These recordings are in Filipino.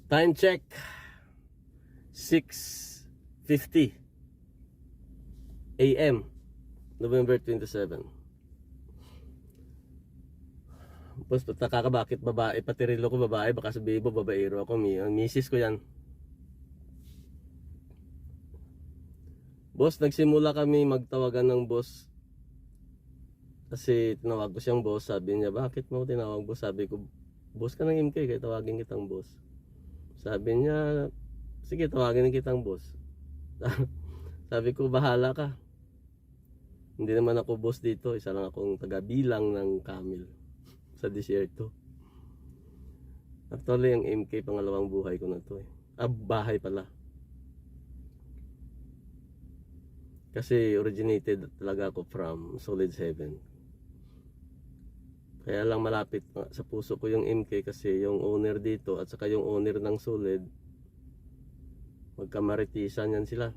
Time check 6:50 AM, November 27. Boss, nakakabakit babae, pati relo ko babae, baka sabihin mo babaero ako, misis ko yan. Boss, nagsimula kami magtawagan ng boss kasi tinawag ko siyang boss. Sabi niya, bakit mo tinawag boss? Sabi ko, boss ka ng MK, kaya tawagin kitang boss. Sabi niya, sige, tawagin kitang boss. Sabi ko, bahala ka. Hindi naman ako boss dito, isa lang akong taga-bilang ng camel sa desierto. Actually, ang MK, pangalawang buhay ko na to eh. Bahay pala. Kasi originated talaga ako from Solid 7. Kaya lang malapit sa puso ko yung MK kasi yung owner dito at saka yung owner ng Solid, magkamaritisan yan sila.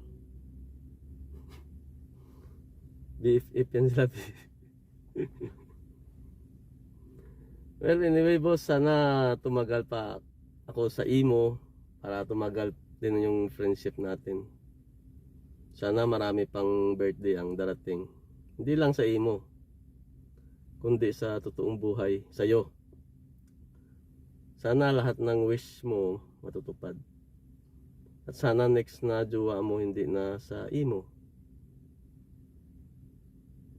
BFF yan sila. Well, anyway boss, sana tumagal pa ako sa imo para tumagal din yung friendship natin. Sana marami pang birthday ang darating. Hindi lang sa imo, kundi sa totoong buhay, sa'yo. Sana lahat ng wish mo matutupad. At sana next na jowa mo hindi na sa imo.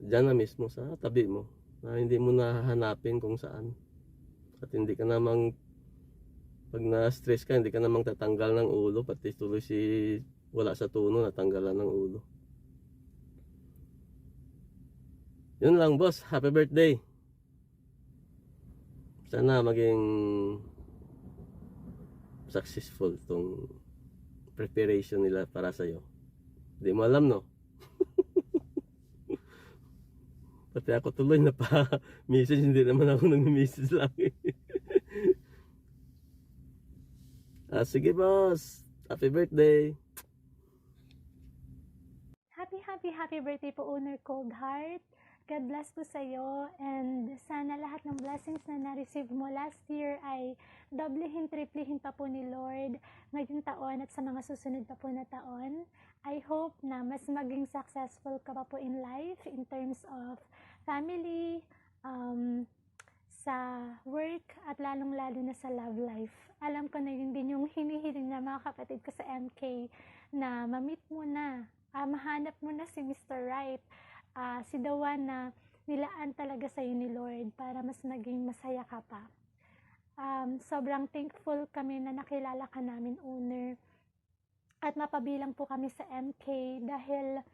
Diyan na mismo sa tabi mo, na hindi mo nahahanapin kung saan. At hindi ka namang, pag na-stress ka, hindi ka namang tatanggal ng ulo, pati tuloy wala sa tuno, natanggalan ng ulo. Yun lang boss, happy birthday. Sana maging successful tong preparation nila para sa'yo. Hindi mo alam, no? Pati ako tuloy na pa message, hindi naman ako nag-message lang eh. Sige boss, happy birthday. Happy birthday po, Owner Cold Heart. God bless po sa iyo, and sana lahat ng blessings na na-receive mo last year ay doblehin, triplehin pa po ni Lord ngayong taon at sa mga susunod pa po na taon. I hope na mas maging successful ka pa po in life in terms of family, sa work, at lalong-lalo na sa love life. Alam ko na yun din yung hinihiling na mga kapatid ko sa MK, na ma-meet mo na, mahanap mo na si Mr. Right, si the one na nilaan talaga sa'yo ni Lord para mas maging masaya ka pa. Sobrang thankful kami na nakilala ka namin, Owner, at mapabilang po kami sa MK dahil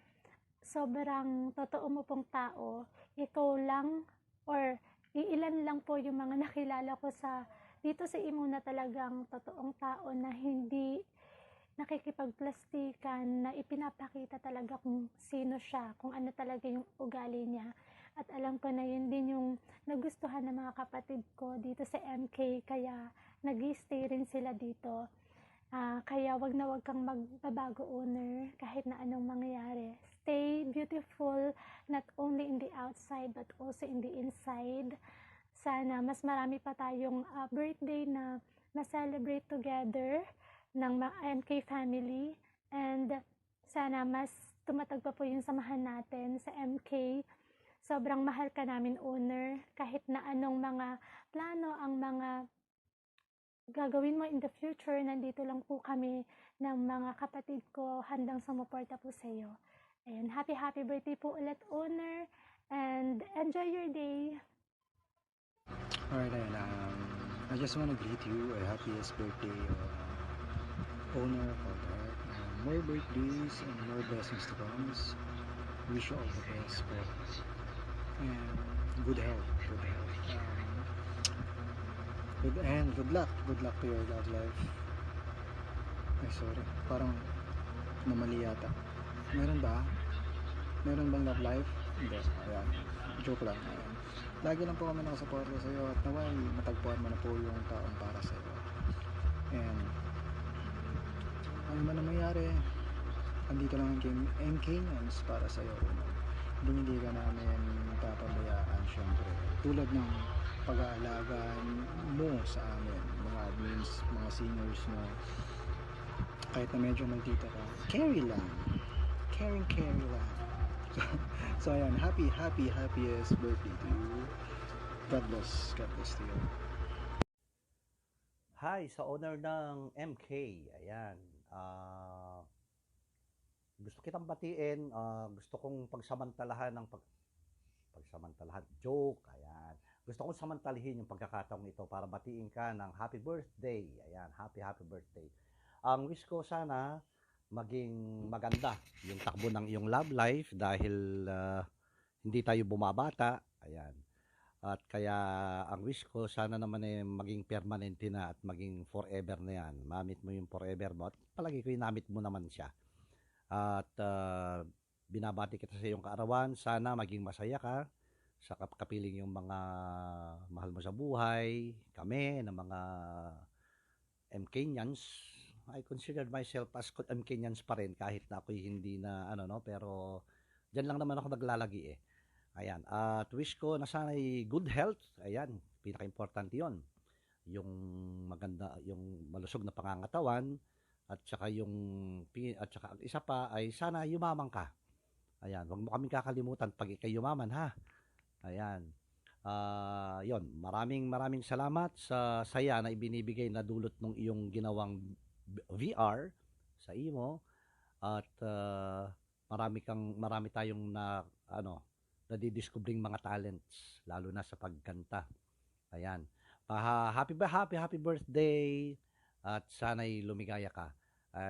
sobrang totoo mo pong tao. Ikaw lang or iilan lang po yung mga nakilala ko dito sa imo na talagang totoong tao na hindi nakikipagplastikan, na ipinapakita talaga kung sino siya, kung ano talaga yung ugali niya. At alam ko na yun din yung nagustuhan ng mga kapatid ko dito sa MK, kaya nag-stay rin sila dito. Kaya wag na wag kang magbabago, Owner, kahit na anong mangyayari. Stay beautiful, not only in the outside but also in the inside. Sana mas marami pa tayong birthday na ma-celebrate together ng MK family, and sana mas tumatag pa po yung samahan natin sa MK. Sobrang mahal ka namin, Owner, kahit na anong mga plano ang mga gagawin mo in the future, nandito lang po kami ng mga kapatid ko, handang sumuporta po sa iyo. And happy birthday po ulit, Owner, and enjoy your day. Alright, I just want to greet you a happiest birthday, Owner Cold Heart. More birthdays and more blessings to come. Wish you all the best, and good health. Good luck to your love life. Ay, sorry, parang namali yata. Meron bang love life? Hindi, ayan, joke lang. Ayan. Lagi lang po kami nakasuporta sa iyo at naway matagpuan mo na po yung taong para sa iyo. And ano man ang mangyari, andito lang ang MK Nance para sa iyo. Hindi ka namin papabayaan, syempre. Tulad ng pag-aalagaan mo sa amin, mga admins, mga seniors mo. Kahit na medyo maldita ka, carry lang. Carry lang. So ayan, happiest birthday to you. God bless to you. Hi sa owner ng MK. Ayan. Ah, gusto kitang batiin. Gusto kong pagsamantalahan pagsamantalahan. Joke. Ayan. Gusto kong samantalihin yung pagkakataong ito para batiin ka ng happy birthday. Ayan. Happy birthday. Ang wish ko sana maging maganda yung takbo ng iyong love life dahil hindi tayo bumabata. Ayan. At kaya ang wish ko sana naman maging permanente na at maging forever na yan. Mamit mo yung forever mo at palagi ko namit mo naman siya. At binabati kita sa iyong kaarawan. Sana maging masaya ka sa kapiling yung mga mahal mo sa buhay. Kami na mga MKnyans. I consider myself as MKnyans pa rin kahit na ako'y hindi na pero dyan lang naman ako naglalagi eh. Ayan, at wish ko na sana'y good health. Ayan, pinaka-importante 'yon. Yung maganda, yung malusog na pangangatawan at saka ang isa pa ay sana yumaman ka. Ayan, wag mo kaming kakalimutan pag ikay yumaman ha. Ayan. 'Yon, maraming salamat sa saya na ibinibigay na dulot ng iyong ginawang VR sa imo at marami tayong nadidiscovering mga talents lalo na sa pagkanta. Ayan. Happy birthday at sana'y lumigaya ka.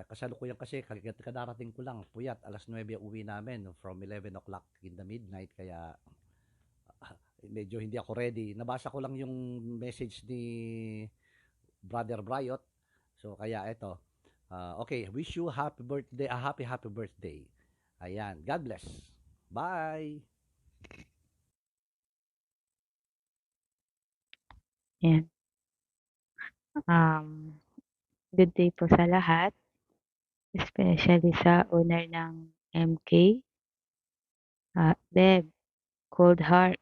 Kasalukuyan kasi kadarating ko lang puyat alas 9 uwi namin from 11 o'clock in the midnight kaya medyo hindi ako ready. Nabasa ko lang yung message ni Brother Bryot. So kaya eto. Okay, wish you happy birthday. Ayan, God bless. Bye. Yan. Good day po sa lahat, especially sa owner ng MK. Deb, Cold Heart,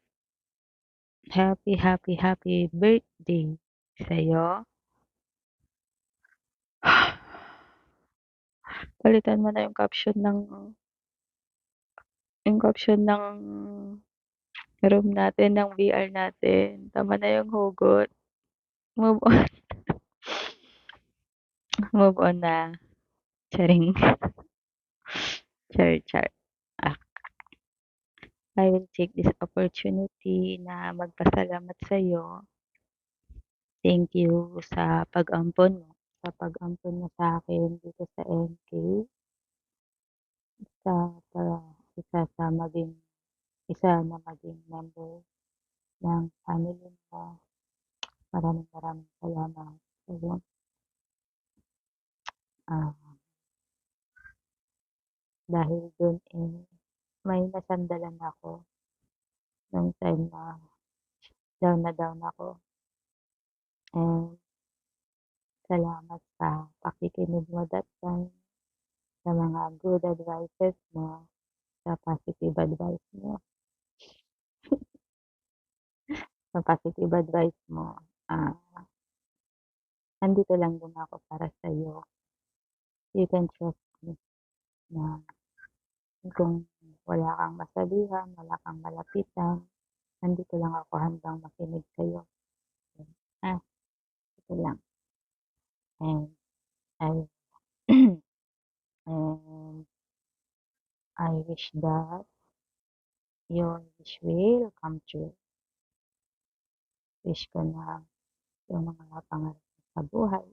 happy birthday sa'yo. Palitan mo na yung caption room natin, ng VR natin. Tama na yung hugot. Move on. Move on na. Charing. Char. I will take this opportunity na magpasalamat sa'yo. Thank you sa pag-ampon mo. Sa pag-ampon mo sa akin dito sa MK. Isa na maging member ng family mo. Maraming salamat sa'yo. Dahil dun may nasandalan ako nung time na down ako. And salamat sa pakikinig mo that time, sa mga good advices mo, sa positive advice mo. Sa positive advice mo, nandito lang din ako para sa'yo. You can trust me na kung wala kang masabihan, wala kang malapitan, nandito lang ako handang makinig sa'yo. Ito lang. And I wish that your wish will come true. Wish ko na yung mga pangarap mo sa buhay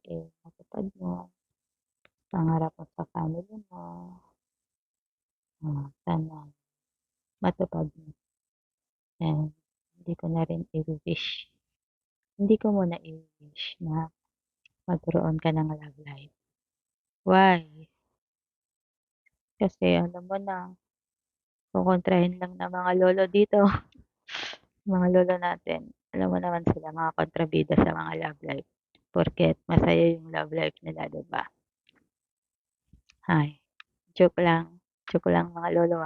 matupad mo. Pangarap mo sa family mo. Sana matupad mo. And hindi ko muna i-wish na magkaroon ka ng love life. Why? Kasi alam mo na, kukontrahin lang ng mga lolo dito. Mga lolo natin, alam mo naman sila, mga kontrabida sa mga love life. Porket masaya yung love life nila, diba? Ay, joke lang mga lolo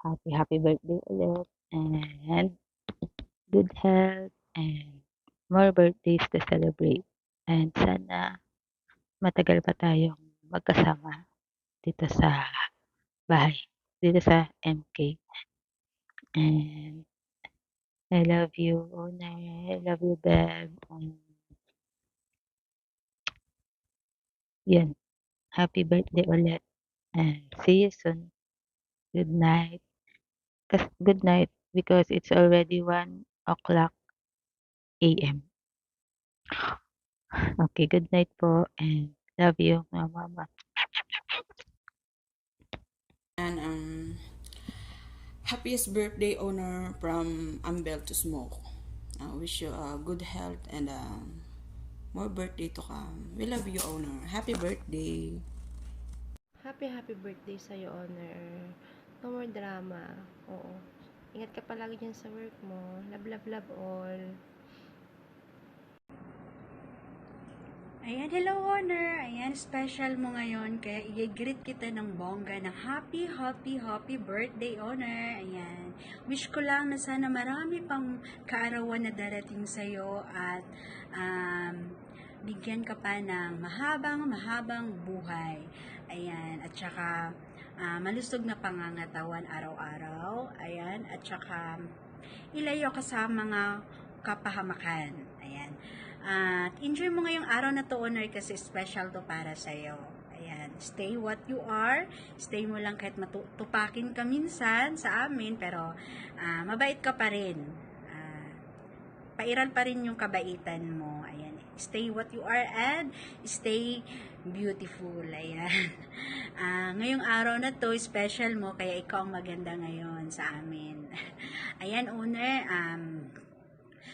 happy birthday ulit and good health and more birthdays to celebrate. And sana matagal pa tayong magkasama dito sa bahay, dito sa MK. And I love you, Owner. I love you, Beb. Yun, happy birthday ulit. And see you soon. Good night. Good night because it's already 1 o'clock a.m. Okay, good night po and love you, Mama. And happiest birthday owner from Ambel to Smoke. I wish you good health and more birthday to come. We love you, owner. Happy birthday. Happy birthday sa'yo, Honor. No more drama. Oo. Ingat ka palagi dyan sa work mo. Love, love, love all. Ayan, hello Honor. Ayan, special mo ngayon. Kaya i-greet kita ng bongga ng happy birthday Honor. Ayan. Wish ko lang na sana marami pang kaarawan na darating sa'yo at bigyan ka pa ng mahabang buhay. Ayan. At saka malusog na pangangatawan araw-araw. Ayan. At saka ilayo ka sa mga kapahamakan. Ayan. At enjoy mo ngayong araw na to, Honor, kasi special to para sa'yo. Ayan, stay what you are. Stay mo lang kahit matupakin ka minsan sa amin, pero mabait ka pa rin. Pairal pa rin yung kabaitan mo. Ayan, stay what you are and stay beautiful. Ayan. Ngayong araw na to, special mo, kaya ikaw ang maganda ngayon sa amin. Ayan, Honor,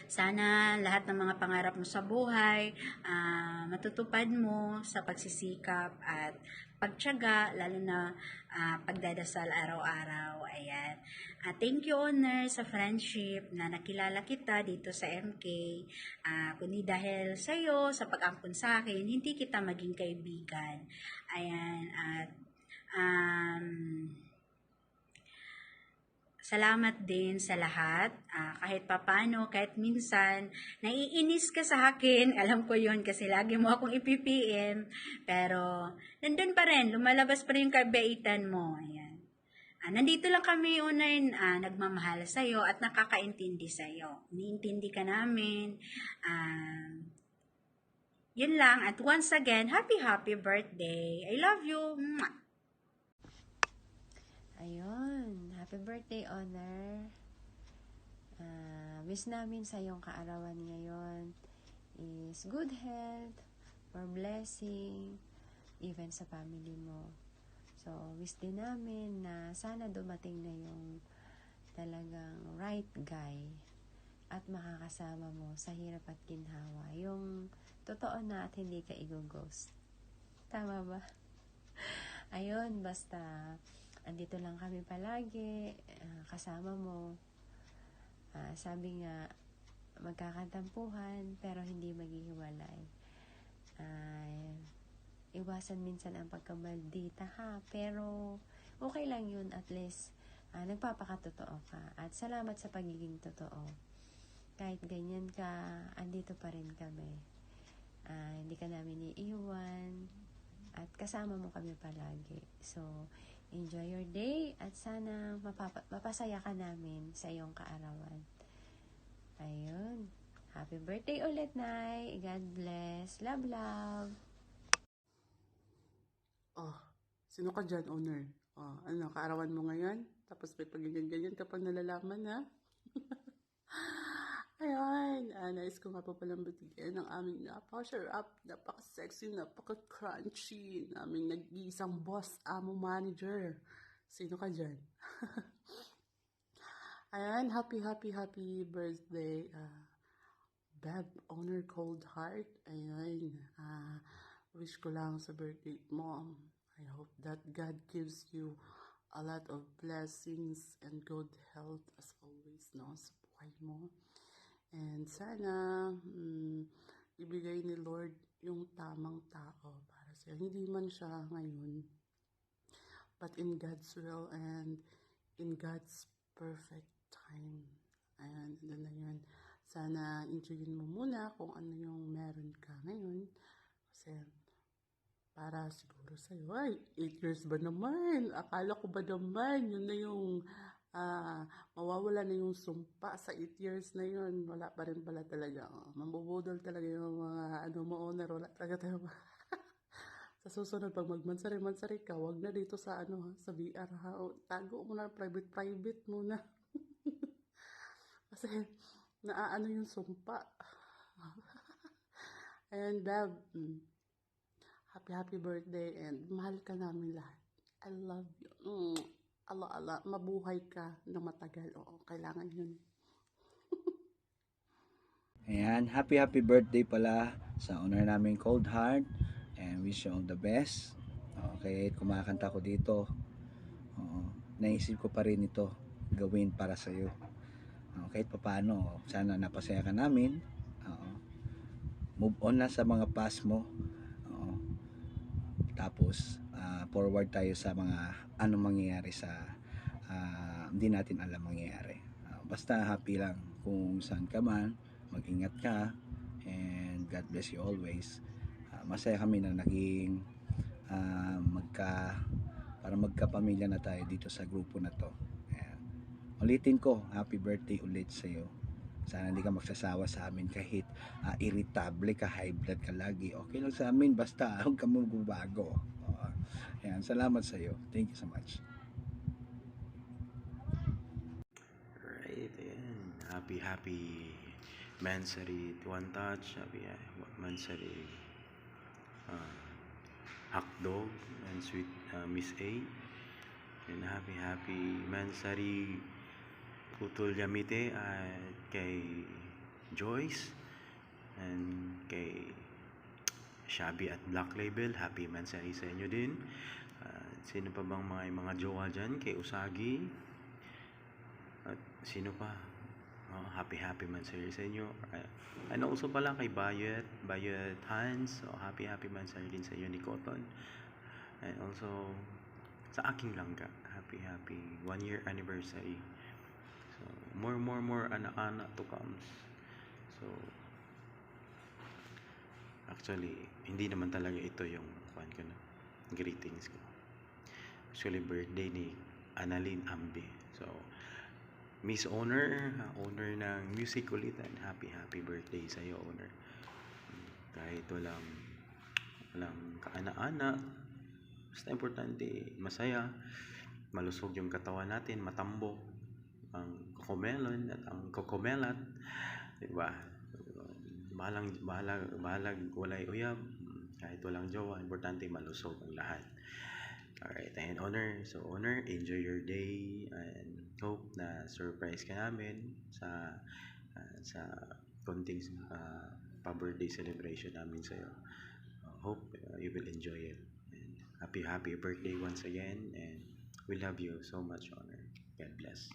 sana lahat ng mga pangarap mo sa buhay, matutupad mo sa pagsisikap at pagtiyaga, lalo na pagdadasal araw-araw. Ayan. Thank you, Honor, sa friendship na nakilala kita dito sa MK. Kundi dahil sa'yo, sa pag-ampun sa akin, hindi kita maging kaibigan. Ayan. At salamat din sa lahat. Kahit papano, kahit minsan, naiinis ka sa akin. Alam ko yun kasi lagi mo akong ipipm. Pero, nandun pa rin. Lumalabas pa rin yung kabaitan mo. Ayan. Nandito lang kami unayin, nagmamahal sa'yo at nakakaintindi sa'yo. Iniintindi ka namin. Yun lang. At once again, happy birthday. I love you. Mwah! Ayun. Happy birthday, Honor. Wish namin sa iyong kaarawan ngayon is good health, more blessing, even sa family mo. So, wish din namin na sana dumating na yung talagang right guy at makakasama mo sa hirap at ginhawa. Yung totoo na at hindi ka i-ghost. Tama ba? Ayun, basta andito lang kami palagi, kasama mo. Sabi nga, magkakantampuhan pero hindi maghihiwalay. Iwasan minsan ang pagkamaldita ha, pero okay lang yun, at least nagpapakatotoo ka. At salamat sa pagiging totoo. Kahit ganyan ka, andito pa rin kami. Hindi ka namin iiwan at kasama mo kami palagi. So, enjoy your day at sana mapasaya ka namin sa iyong kaarawan. Ayun. Happy birthday ulit, Nay. God bless. Love, love. Oh, sino ka dyan, owner? Oh, ano, kaarawan mo ngayon? Tapos may pagganyan-ganyan ka pang nalalaman, ha? Ayun, nais ko nga po palang batigyan ng aming napaka-sarap, napaka-sexy, napaka-crunchy, naming nag-iisang boss, amo manager. Sino ka dyan? Ayan, happy birthday, Beb, owner Cold Heart. Ayan, wish ko lang sa birthday mo, I hope that God gives you a lot of blessings and good health as always, no, sa buhay mo. And sana ibigay ni Lord yung tamang tao para sa'yo. Hindi man siya ngayon, but in God's will and in God's perfect time. Ayan, doon na yun. Sana enjoyin mo muna kung ano yung meron ka ngayon. Kasi para siguro sa'yo, ay, 8 years ba naman? Akala ko ba naman, yun na yung mawawala na yung sumpa sa 8 years na yun. Wala pa rin pala talaga. Mambubudol talaga yung mga owner. Wala talaga tayo. Sa susunod, pag magmansari-mansari ka, wag na dito sa sa VR ha. O, tago mo na, private muna. Kasi naaano yung sumpa. Ayan, Bev. Happy birthday and mahal ka namin lahat. I love you. Allah, mabuhay ka ng matagal. Oo, kailangan yun. Ayan, happy birthday pala sa owner namin Cold Heart, and wish you all the best. Okay, kumakanta ko dito. Naisip ko pa rin ito gawin para sa iyo. Kahit papaano, sana napasaya ka namin. Move on na sa mga past mo. Tapos forward tayo sa mga anong mangyayari sa hindi natin alam mangyayari. Basta happy lang kung saan ka man, mag-ingat ka, and God bless you always. Masaya kami na naging para magkapamilya na tayo dito sa grupo na to. Ayan. Ulitin ko, happy birthday ulit sa iyo. Sana hindi ka magsasawa sa amin kahit irritable ka, high blood ka lagi. Okay lang sa amin, basta huwag ka magbabago. Ayan, salamat sa iyo. Thank you so much. Right, ayan. Happy Mansari One Touch. Happy Mansari Hakdog and Sweet Miss A. And happy Mansari Putol Yamite at kay Joyce and kay Shabby at Black Label. Happy Mansari sa inyo din. Sino pa bang mga jowa dyan? Kay Usagi. At sino pa? Happy Mansari sa inyo. And also pala kay Bayet Hans. So, happy Mansari din sa inyo ni Cotton. And also sa aking langga. Happy 1 year anniversary. So, more anak-anak to comes. So, actually, hindi naman talaga ito yung greetings ko. Actually, birthday ni Annalyn Ambe. So, Miss Owner ng Music Kulitan, happy birthday sa iyo, Owner. Kahit walang kaana-ana, basta importante, masaya, malusog yung katawan natin, matambo, ang kokomelon at ang kokomelat, diba? Bahalag walay uyab, kahit walang jowa, importante malusog ang lahat. Alright, and Owner, enjoy your day and hope na surprise ka namin sa konting pa-birthday celebration namin sa iyo. Hope you will enjoy it. And happy birthday once again, and we love you so much, Owner. God bless.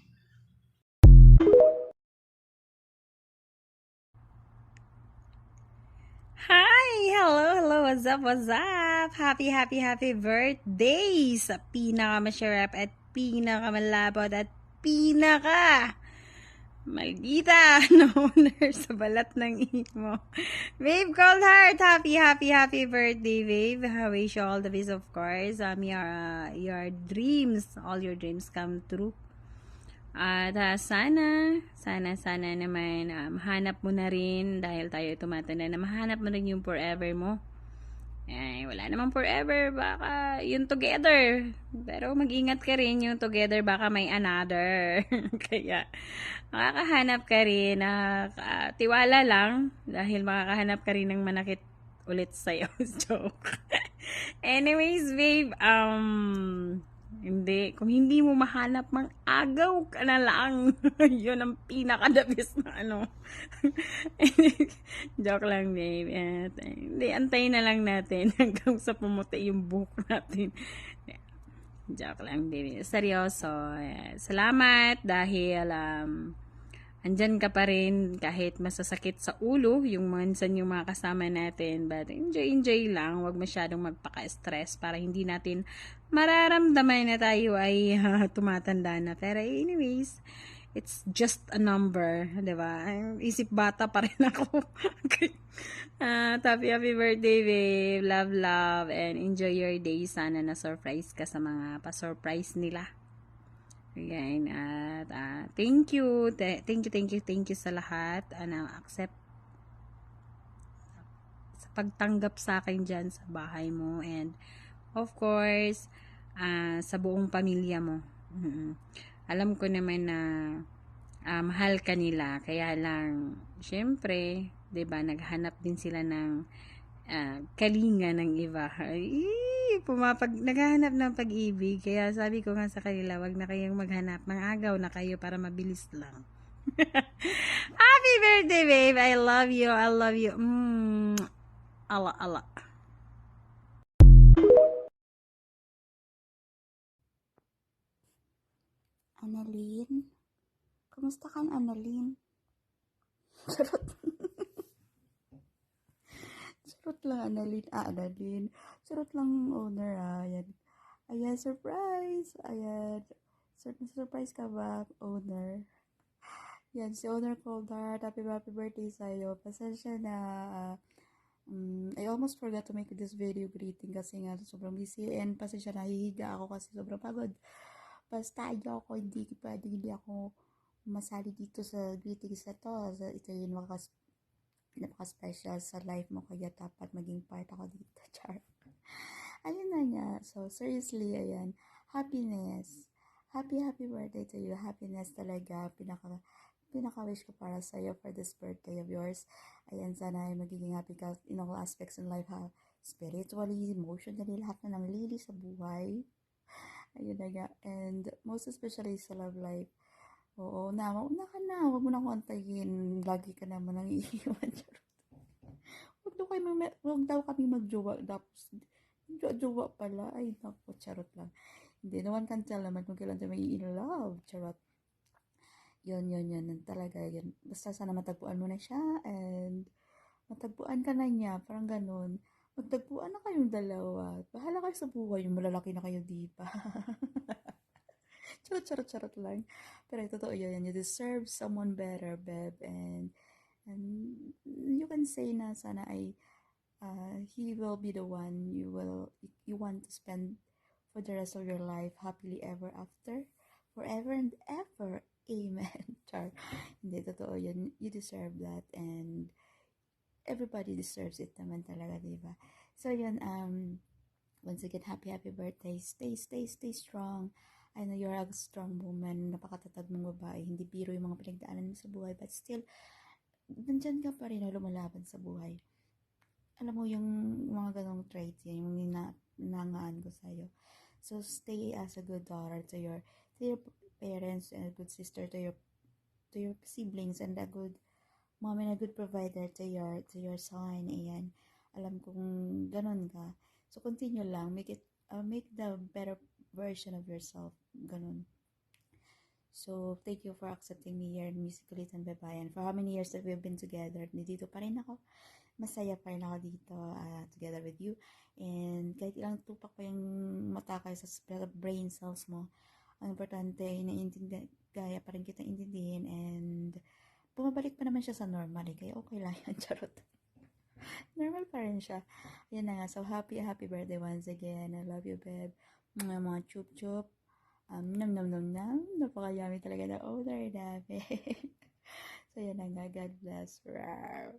Hi! Hello! What's up? Happy birthday sa pinakamasarap at pinakamalapot at maldita na owner sa balat ng imo. Babe, Cold Heart, happy birthday, babe. I wish you all the best, of course. Your dreams, all your dreams come true. At sana naman mahanap mo na rin, dahil tayo tumatanda na, mahanap mo rin yung forever mo. Ay, wala namang forever, baka yung together. Pero mag-ingat ka rin, yung together baka may another. Kaya makakahanap ka rin, tiwala lang, dahil makakahanap ka rin ng manakit ulit sa'yo. Joke. Anyways, babe, hindi. Kung hindi mo mahanap, agaw ka na lang. Yun ang pinaka-the-best na Joke lang, babe. Hindi, antayin na lang natin hanggang sa pumuti yung buhok natin. Joke lang, babe. Seryoso. Salamat dahil andyan ka pa rin kahit masasakit sa ulo yung minsan yung mga kasama natin, but enjoy lang, wag masyadong magpaka-stress para hindi natin mararamdaman na tayo ay tumatanda na. Pero anyways, it's just a number, 'di ba? Isip bata pa rin ako. Okay. Happy birthday, babe. Love, and enjoy your day. Sana na-surprise ka sa mga pa-surprise nila. Ayan, at thank you sa lahat na accept sa pagtanggap sa akin dyan sa bahay mo, and of course sa buong pamilya mo. Alam ko naman na mahal ka nila, kaya lang syempre, 'di ba, naghanap din sila ng kalinga ng iba. Naghahanap ng pag-ibig. Kaya sabi ko nga sa kanila, wag na kayong maghanap. Mag-agaw na kayo para mabilis lang. Happy birthday, babe! I love you. Ala. Annalyn? Kumusta ka, Annalyn? Charot. Charot lang, Annalyn. Annalyn. Charot lang, owner, Ayan, surprise. Ayan. Surprise ka ba, owner? Yan, si owner Coldheart. Happy birthday sa'yo. Pasensya na. I almost forgot to make this video greeting kasi nga sobrang busy, and pasensya na, hihiga ako kasi sobrang pagod. Basta ako, hindi ako masali dito sa greetings na to. Ito yung napaka-special sa life mo, kaya dapat maging part ako dito. Char. Ayun na nga. So, seriously, ayan. Happiness. Happy birthday to you. Happiness talaga. Pinaka-wish ko para sa'yo for this birthday of yours. Ayan, sana ay magiging happy ka in all aspects in life, ha? Spiritually, emotionally, lahat na ng lili sa buhay. Ayun na nga. And most especially sa love life. Oo, mauna ka na. Huwag mo na akong antayin. Lagi ka naman nang iiwan. Huwag daw kami magjowa. Tapos, jowa pala. Ay, naku, charot lang. Hindi, no one can tell naman kung kailan tayo may in love. Charot. Yun. Talaga, yun. Basta sana matagpuan mo na siya. And, matagpuan ka na niya. Parang ganun. Magtagpuan na kayong dalawa. Bahala kayo sa buhay. Yung malalaki na kayo, di ba? Charot lang. Pero totoo yun. You deserve someone better, babe. And you can say na sana ay he will be the one you want to spend for the rest of your life happily ever after. Forever and ever. Amen. Char. Hindi, totoo yun. You deserve that. And everybody deserves it naman talaga, diba? So, yun, once again, happy birthday. Stay strong. I know you're a strong woman. Napakatatag mong babae. Hindi biro yung mga pinagdaanan mo sa buhay. But still, nandyan ka pa rin na lumalaban sa buhay. Alam mo, yung mga ganong traits, yung nangaan ko sa'yo. So, stay as a good daughter to your parents, and a good sister to your siblings, and a good mom and a good provider to your son. Ayan, alam kong ganon ka, so continue lang, make the better version of yourself, ganon. So thank you for accepting me here in Musically and Babayan. For how many years that we've been together, dito pa rin ako, masaya pa rin ako dito, together with you. And kahit ilang tupak pa yung matakay sa brain cells mo, ang importante ay kaya pa rin kita intindihin, and bumabalik pa naman siya sa normal, kaya okay lang yan. Charot. Normal pa rin siya. Yan na nga. So happy birthday once again. I love you, babe. Mga chup nam napaka-yummy talaga na older na, babe. So yan na nga. God bless. Rawr.